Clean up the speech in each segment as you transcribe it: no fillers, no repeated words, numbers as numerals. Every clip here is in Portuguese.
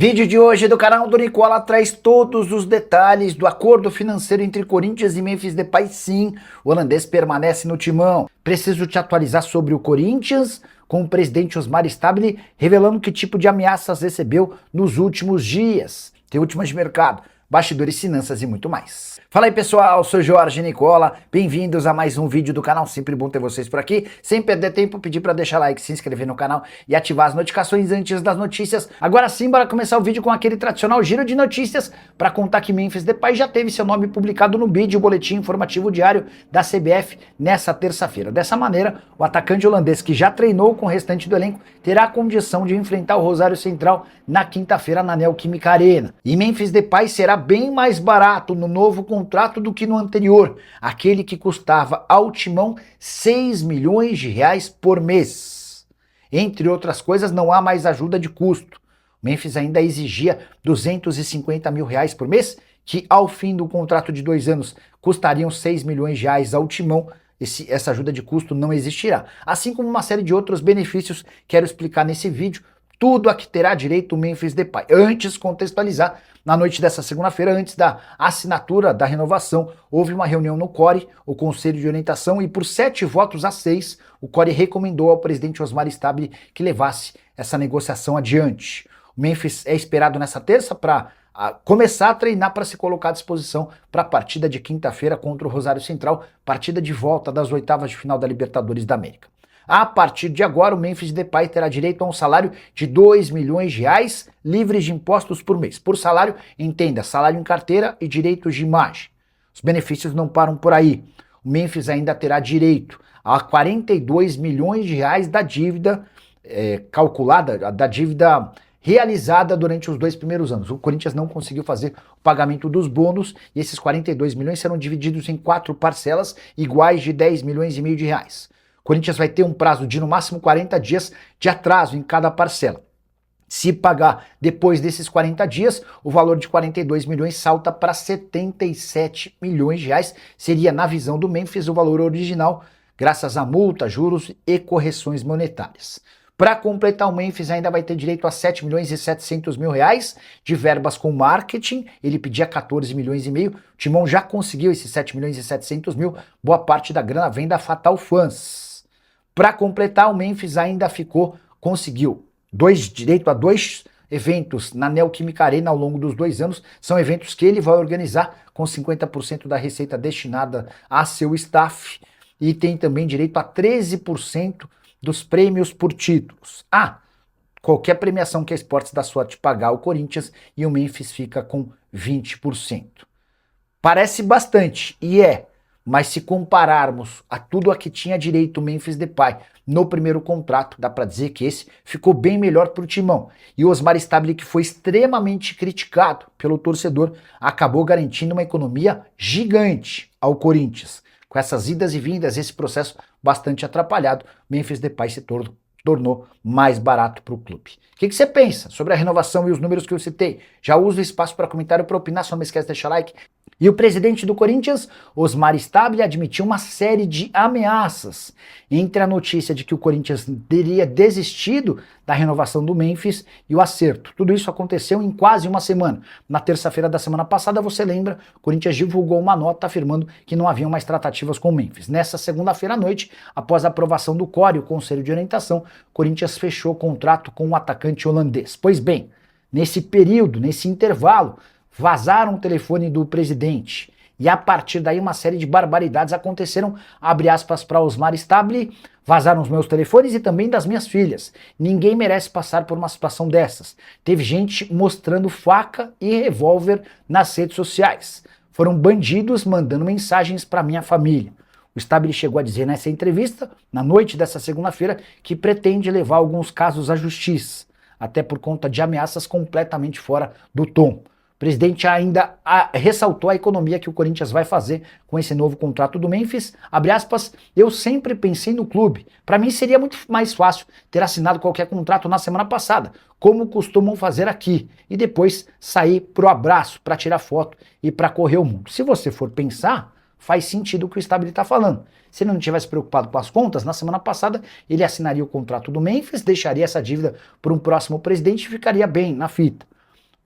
Vídeo de hoje do canal do Nicola traz todos os detalhes do acordo financeiro entre Corinthians e Memphis Depay. Sim, o holandês permanece no timão. Preciso te atualizar sobre o Corinthians, com o presidente Osmar Stabile revelando que tipo de ameaças recebeu nos últimos dias. Tem últimas de mercado, bastidores, finanças e muito mais. Fala aí pessoal, sou Jorge Nicola, bem-vindos a mais um vídeo do canal, sempre bom ter vocês por aqui. Sem perder tempo, pedir para deixar like, se inscrever no canal e ativar as notificações antes das notícias. Agora sim, bora começar o vídeo com aquele tradicional giro de notícias para contar que Memphis Depay já teve seu nome publicado no BID, o Boletim Informativo Diário da CBF, nessa terça-feira. Dessa maneira, o atacante holandês, que já treinou com o restante do elenco, terá a condição de enfrentar o Rosário Central na quinta-feira na Neoquímica Arena. E Memphis Depay será bem mais barato no novo contrato do que no anterior, aquele que custava ao Timão 6 milhões de reais por mês. Entre outras coisas, não há mais ajuda de custo. O Memphis ainda exigia 250 mil reais por mês, que ao fim do contrato de 2 anos custariam 6 milhões de reais ao Timão. Essa ajuda de custo não existirá. Assim como uma série de outros benefícios, quero explicar nesse vídeo, tudo a que terá direito o Memphis Depay. Antes, contextualizar, na noite dessa segunda-feira, antes da assinatura da renovação, houve uma reunião no CORE, o Conselho de Orientação, e por 7 votos a 6, o CORE recomendou ao presidente Osmar Stabile que levasse essa negociação adiante. O Memphis é esperado nessa terça para começar a treinar para se colocar à disposição para a partida de quinta-feira contra o Rosário Central, partida de volta das oitavas de final da Libertadores da América. A partir de agora, o Memphis Depay terá direito a um salário de 2 milhões de reais livres de impostos por mês. Por salário, entenda, salário em carteira e direitos de imagem. Os benefícios não param por aí. O Memphis ainda terá direito a 42 milhões de reais da dívida calculada, da dívida realizada durante os 2 primeiros anos. O Corinthians não conseguiu fazer o pagamento dos bônus e esses 42 milhões serão divididos em 4 parcelas iguais de 10 milhões e meio de reais. O Corinthians vai ter um prazo de no máximo 40 dias de atraso em cada parcela. Se pagar depois desses 40 dias, o valor de 42 milhões salta para 77 milhões de reais. Seria, na visão do Memphis, o valor original, graças a multa, juros e correções monetárias. Para completar, o Memphis ainda vai ter direito a 7 milhões e 700 mil reais de verbas com marketing. Ele pedia 14 milhões e meio. O Timão já conseguiu esses 7 milhões e 700 mil. Boa parte da grana vem da Fatal Fans. Para completar, o Memphis ainda conseguiu direito a 2 eventos na Neoquímica Arena ao longo dos 2 anos. São eventos que ele vai organizar com 50% da receita destinada a seu staff. E tem também direito a 13% dos prêmios por títulos. Qualquer premiação que a Esportes dá sorte pagar o Corinthians e o Memphis fica com 20%. Parece bastante, e mas se compararmos a tudo a que tinha direito o Memphis Depay no primeiro contrato, dá para dizer que esse ficou bem melhor para o Timão. E o Osmar Stabile, que foi extremamente criticado pelo torcedor, acabou garantindo uma economia gigante ao Corinthians. Com essas idas e vindas, esse processo bastante atrapalhado, Memphis Depay se tornou mais barato para o clube. O que você pensa sobre a renovação e os números que eu citei? Já usa o espaço para comentário, para opinar, só não esquece de deixar like. E o presidente do Corinthians, Osmar Stabile, admitiu uma série de ameaças entre a notícia de que o Corinthians teria desistido da renovação do Memphis e o acerto. Tudo isso aconteceu em quase uma semana. Na terça-feira da semana passada, você lembra, o Corinthians divulgou uma nota afirmando que não haviam mais tratativas com o Memphis. Nessa segunda-feira à noite, após a aprovação do CORE, o Conselho de Orientação, o Corinthians fechou o contrato com o atacante holandês. Pois bem, nesse período, nesse intervalo, vazaram o telefone do presidente e a partir daí uma série de barbaridades aconteceram, abre aspas para Osmar Stabile, vazaram os meus telefones e também das minhas filhas. Ninguém merece passar por uma situação dessas. Teve gente mostrando faca e revólver nas redes sociais. Foram bandidos mandando mensagens para minha família. O Stabile chegou a dizer nessa entrevista, na noite dessa segunda-feira, que pretende levar alguns casos à justiça, até por conta de ameaças completamente fora do tom. O presidente ainda ressaltou a economia que o Corinthians vai fazer com esse novo contrato do Memphis. Abre aspas, eu sempre pensei no clube. Para mim seria muito mais fácil ter assinado qualquer contrato na semana passada, como costumam fazer aqui, e depois sair pro abraço, para tirar foto e para correr o mundo. Se você for pensar, faz sentido o que o Stabile está falando. Se ele não tivesse preocupado com as contas, na semana passada ele assinaria o contrato do Memphis, deixaria essa dívida para um próximo presidente e ficaria bem na fita.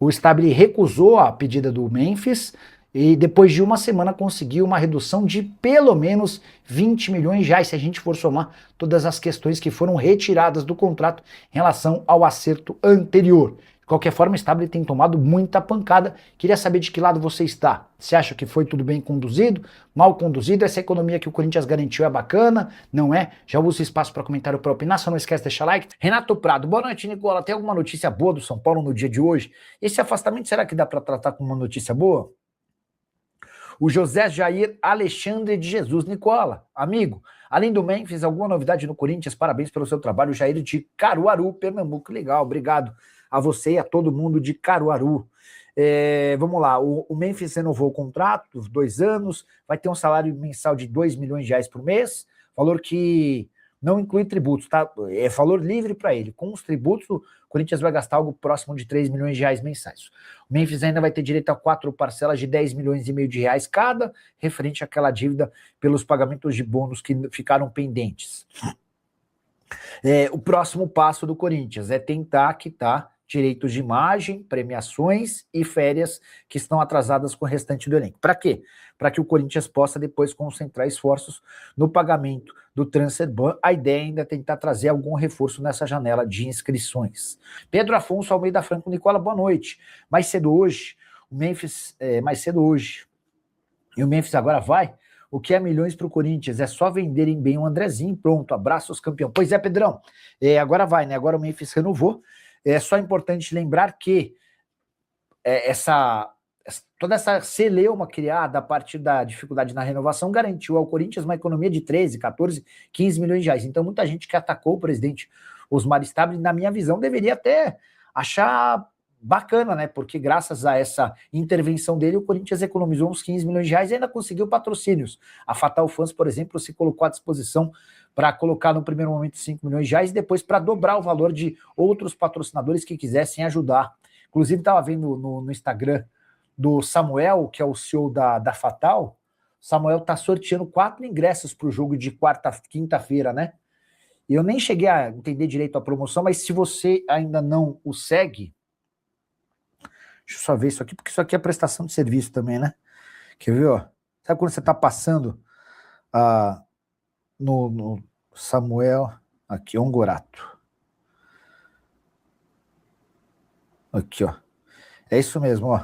O Stabile recusou a pedida do Memphis e depois de uma semana conseguiu uma redução de pelo menos 20 milhões de reais, se a gente for somar todas as questões que foram retiradas do contrato em relação ao acerto anterior. De qualquer forma, o Stabile tem tomado muita pancada. Queria saber de que lado você está. Você acha que foi tudo bem conduzido, mal conduzido? Essa economia que o Corinthians garantiu é bacana? Não é? Já usa o espaço para comentário para opinar, só não esquece de deixar like. Renato Prado, boa noite, Nicola. Tem alguma notícia boa do São Paulo no dia de hoje? Esse afastamento, será que dá para tratar como uma notícia boa? O José Jair Alexandre de Jesus. Nicola, amigo, além do Memphis, alguma novidade no Corinthians? Parabéns pelo seu trabalho, Jair de Caruaru, Pernambuco. Legal, obrigado a você e a todo mundo de Caruaru. Vamos lá, o Memphis renovou o contrato, 2 anos, vai ter um salário mensal de 2 milhões de reais por mês, valor que não inclui tributos, tá? É valor livre para ele. Com os tributos, o Corinthians vai gastar algo próximo de 3 milhões de reais mensais. O Memphis ainda vai ter direito a 4 parcelas de 10 milhões e meio de reais cada, referente àquela dívida pelos pagamentos de bônus que ficaram pendentes. O próximo passo do Corinthians é tentar quitar direitos de imagem, premiações e férias que estão atrasadas com o restante do elenco. Para quê? Para que o Corinthians possa depois concentrar esforços no pagamento do transfer ban. A ideia ainda é tentar trazer algum reforço nessa janela de inscrições. Pedro Afonso Almeida Franco, Nicola, boa noite. Mais cedo hoje, o Memphis, e o Memphis agora vai? O que é milhões para o Corinthians? É só venderem bem o Andrezinho, pronto, abraços campeão. Pois é, Pedrão, agora vai, né? Agora o Memphis renovou. É só importante lembrar que toda essa celeuma criada a partir da dificuldade na renovação garantiu ao Corinthians uma economia de 13, 14, 15 milhões de reais. Então, muita gente que atacou o presidente Osmar Stabile, na minha visão, deveria até achar bacana, né? Porque graças a essa intervenção dele, o Corinthians economizou uns 15 milhões de reais e ainda conseguiu patrocínios. A Fatal Fans, por exemplo, se colocou à disposição para colocar no primeiro momento 5 milhões de reais e depois para dobrar o valor de outros patrocinadores que quisessem ajudar. Inclusive, estava vendo no Instagram do Samuel, que é o CEO da Fatal. Samuel está sorteando 4 ingressos para o jogo de quinta-feira, né? E eu nem cheguei a entender direito a promoção, mas se você ainda não o segue, deixa eu só ver isso aqui, porque isso aqui é prestação de serviço também, né? Quer ver, ó? Sabe quando você está passando no Samuel, aqui, Ongorato. Aqui, ó. É isso mesmo, ó.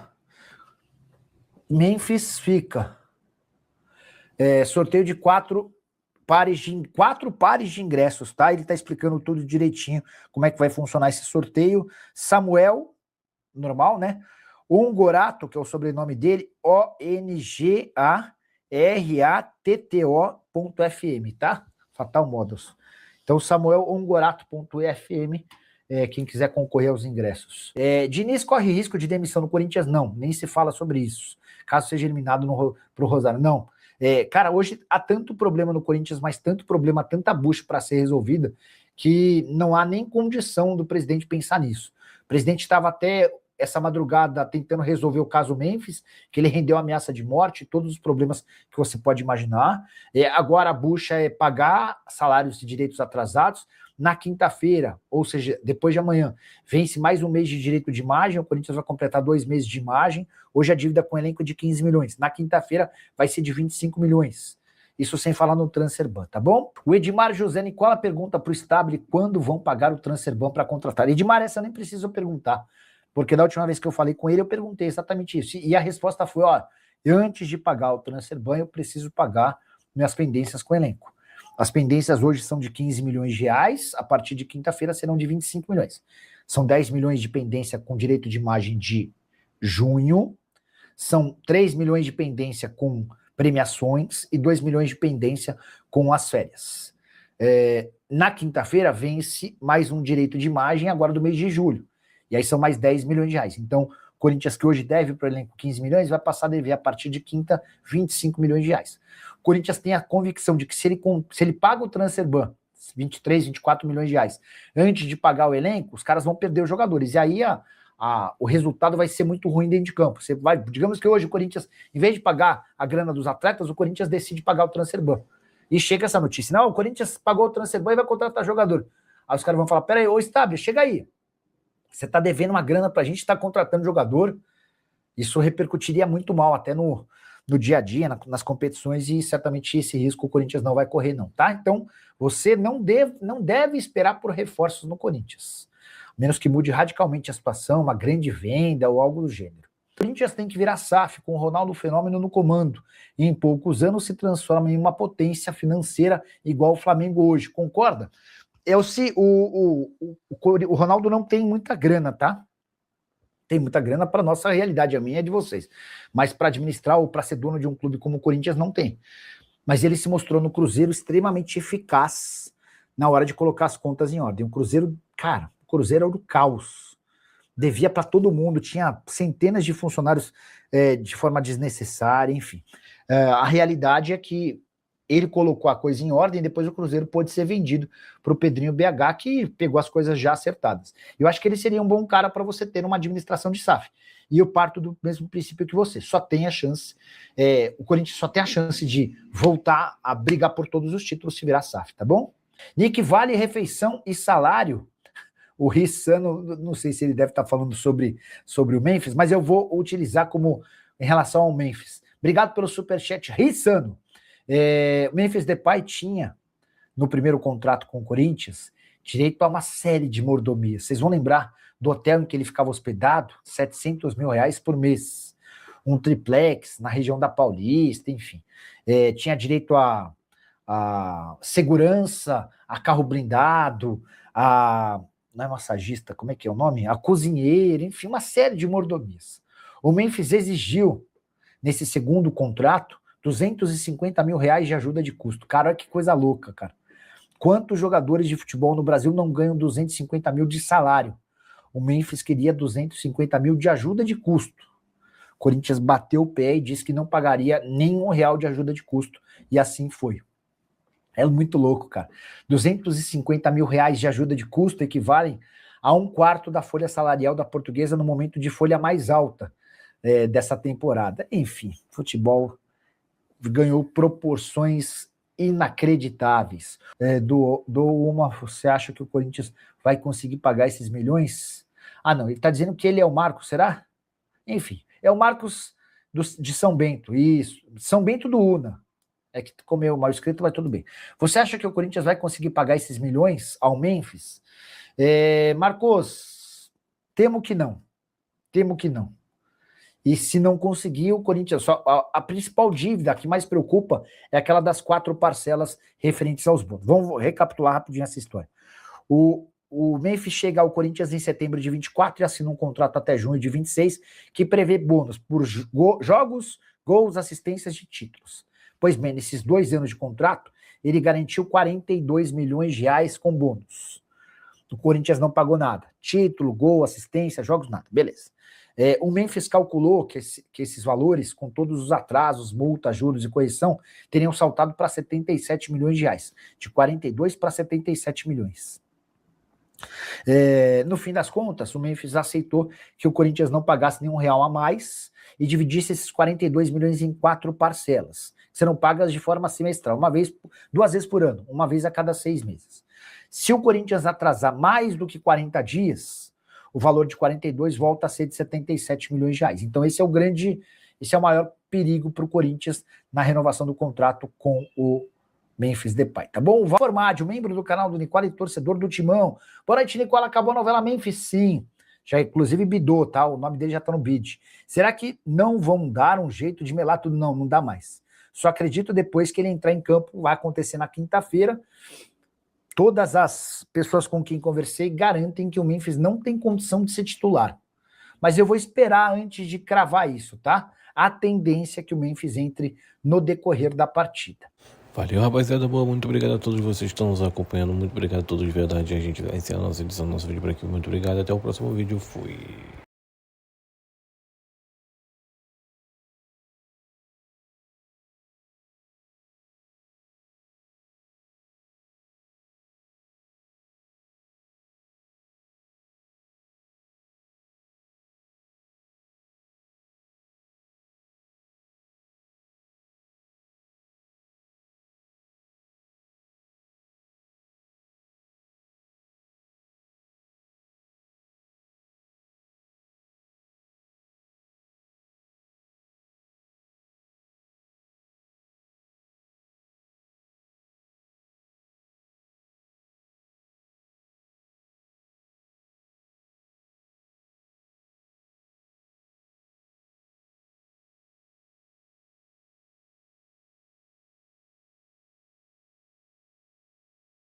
Memphis fica. Sorteio de 4 pares de ingressos, tá? Ele tá explicando tudo direitinho, como é que vai funcionar esse sorteio. Samuel, normal, né? Ongorato, que é o sobrenome dele, ONGARATTO.FM, tá? Fatal Models. Então, Samuel Ongorato.fm, quem quiser concorrer aos ingressos. Diniz corre risco de demissão no Corinthians? Não, nem se fala sobre isso. Caso seja eliminado pro Rosário, não. Cara, hoje há tanto problema no Corinthians, mas tanto problema, tanta bucha para ser resolvida, que não há nem condição do presidente pensar nisso. O presidente estava até essa madrugada tentando resolver o caso Memphis, que ele rendeu ameaça de morte, todos os problemas que você pode imaginar. Agora a bucha é pagar salários de direitos atrasados. Na quinta-feira, ou seja, depois de amanhã, vence mais um mês de direito de imagem, o Corinthians vai completar 2 meses de imagem. Hoje a dívida com o elenco é de 15 milhões. Na quinta-feira vai ser de 25 milhões. Isso sem falar no transfer ban, tá bom? O Edmar José Nicola pergunta para o Stabile quando vão pagar o transfer ban para contratar. Edmar, essa eu nem preciso perguntar, porque da última vez que eu falei com ele, eu perguntei exatamente isso. E a resposta foi, ó, antes de pagar o transfer ban, eu preciso pagar minhas pendências com o elenco. As pendências hoje são de 15 milhões de reais, a partir de quinta-feira serão de 25 milhões. São 10 milhões de pendência com direito de imagem de junho, são 3 milhões de pendência com premiações e 2 milhões de pendência com as férias. Na quinta-feira vence mais um direito de imagem agora do mês de julho. E aí são mais 10 milhões de reais. Então, o Corinthians, que hoje deve para o elenco 15 milhões, vai passar a dever a partir de quinta 25 milhões de reais. O Corinthians tem a convicção de que se ele paga o transfer ban, 23, 24 milhões de reais, antes de pagar o elenco, os caras vão perder os jogadores. E aí o resultado vai ser muito ruim dentro de campo. Digamos que hoje o Corinthians, em vez de pagar a grana dos atletas, o Corinthians decide pagar o transfer ban. E chega essa notícia, não, o Corinthians pagou o transfer ban e vai contratar jogador. Aí os caras vão falar, peraí, ô Stabile, chega aí. Você está devendo uma grana para a gente estar contratando jogador, isso repercutiria muito mal até no dia a dia, nas competições, e certamente esse risco o Corinthians não vai correr não, tá? Então, você não deve esperar por reforços no Corinthians, menos que mude radicalmente a situação, uma grande venda ou algo do gênero. O Corinthians tem que virar SAF com o Ronaldo Fenômeno no comando, e em poucos anos se transforma em uma potência financeira igual o Flamengo hoje, concorda? O Ronaldo não tem muita grana, tá? Tem muita grana para nossa realidade, a minha é de vocês. Mas para administrar ou para ser dono de um clube como o Corinthians, não tem. Mas ele se mostrou no Cruzeiro extremamente eficaz na hora de colocar as contas em ordem. O Cruzeiro, cara, o Cruzeiro era o caos. Devia para todo mundo, tinha centenas de funcionários de forma desnecessária, enfim. A realidade é que ele colocou a coisa em ordem, depois o Cruzeiro pôde ser vendido para o Pedrinho BH, que pegou as coisas já acertadas. Eu acho que ele seria um bom cara para você ter uma administração de SAF. E eu parto do mesmo princípio que você. Só tem a chance, o Corinthians só tem a chance de voltar a brigar por todos os títulos se virar SAF, tá bom? Nick, vale refeição e salário? O Rissano, não sei se ele deve estar falando sobre o Memphis, mas eu vou utilizar como em relação ao Memphis. Obrigado pelo superchat, Rissano. O Memphis Depay tinha, no primeiro contrato com o Corinthians, direito a uma série de mordomias. Vocês vão lembrar do hotel em que ele ficava hospedado? R$700 mil por mês. Um triplex na região da Paulista, enfim. Tinha direito a segurança, a carro blindado, não é massagista, como é que é o nome? A cozinheira, enfim, uma série de mordomias. O Memphis exigiu, nesse segundo contrato, R$250 mil de ajuda de custo. Cara, olha que coisa louca, cara. Quantos jogadores de futebol no Brasil não ganham 250 mil de salário? O Memphis queria 250 mil de ajuda de custo. O Corinthians bateu o pé e disse que não pagaria nem R$1 de ajuda de custo. E assim foi. É muito louco, cara. 250 mil de ajuda de custo equivalem a 1/4 da folha salarial da Portuguesa no momento de folha mais alta dessa temporada. Enfim, futebol ganhou proporções inacreditáveis. Você acha que o Corinthians vai conseguir pagar esses milhões? Ah, não, ele está dizendo que ele é o Marcos, será? Enfim, é o Marcos de São Bento, isso, São Bento do Una. É que comeu mal escrito, mas tudo bem. Você acha que o Corinthians vai conseguir pagar esses milhões ao Memphis? Marcos, temo que não. Temo que não. E se não conseguir, o Corinthians... A principal dívida que mais preocupa é aquela das 4 parcelas referentes aos bônus. Vamos recapitular rapidinho essa história. O Memphis chega ao Corinthians em setembro de 24 e assina um contrato até junho de 26 que prevê bônus por jogos, gols, assistências de títulos. Pois bem, nesses 2 anos de contrato, ele garantiu R$42 milhões com bônus. O Corinthians não pagou nada. Título, gol, assistência, jogos, nada. Beleza. O Memphis calculou que esses valores, com todos os atrasos, multas, juros e correção, teriam saltado para R$77 milhões. De 42 para 77 milhões. No fim das contas, o Memphis aceitou que o Corinthians não pagasse nenhum real a mais e dividisse esses 42 milhões em 4 parcelas. Serão pagas de forma semestral, 2 vezes por ano, uma vez a cada 6 meses. Se o Corinthians atrasar mais do que 40 dias, o valor de 42 volta a ser de 77 milhões de reais. Então esse é o maior perigo para o Corinthians na renovação do contrato com o Memphis Depay, tá bom? O Formaggio, membro do canal do Nicola e torcedor do Timão. Boa noite, Nicola. Acabou a novela Memphis? Sim. Já inclusive bidou, tá? O nome dele já tá no bid. Será que não vão dar um jeito de melar tudo? Não, não dá mais. Só acredito depois que ele entrar em campo, vai acontecer na quinta-feira. Todas as pessoas com quem conversei garantem que o Memphis não tem condição de ser titular. Mas eu vou esperar antes de cravar isso, tá? A tendência é que o Memphis entre no decorrer da partida. Valeu, rapaziada boa, muito obrigado a todos vocês que estão nos acompanhando, muito obrigado a todos de verdade, a gente vai encerrar a nossa edição do nosso vídeo por aqui, muito obrigado, até o próximo vídeo, fui!